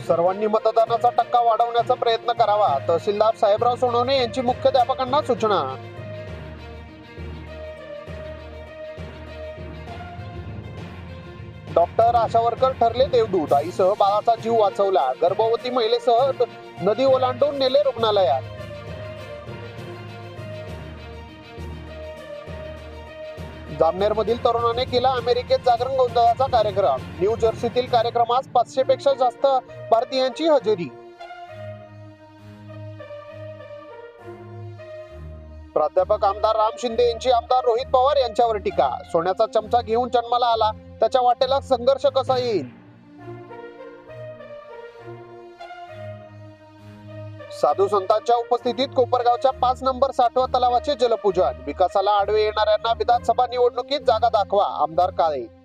सर्वांनी मतदानाचा टक्का वाढवण्याचा प्रयत्न करावा. तहसीलदार साहेबराव सोनवणे यांची मुख्याध्यापकांना सूचना. डॉक्टर आशा वर्कर ठरले देवदूत. आईसह बाळाचा जीव वाचवला. गर्भवती महिलेसह नदी ओलांडून नेले रुग्णालयात. जामनेर मधील तरुणाने केला अमेरिकेत जागरण गोंधळाचा कार्यक्रम. न्यू जर्सीतील कार्यक्रमास 500 पेक्षा जास्त भारतीयांची हजेरी. प्राध्यापक आमदार राम शिंदे यांची आमदार रोहित पवार यांच्यावर टीका. सोन्याचा चमचा घेऊन जन्माला आला, त्याच्या वाटेला संघर्ष कसा येईल. साधू संतांच्या उपस्थितीत कोपरगावच्या 5 नंबर साठवा तलावाचे जलपूजन. विकासाला आडवे येणाऱ्यांना विधानसभा निवडणुकीत जागा दाखवा. आमदार काळे.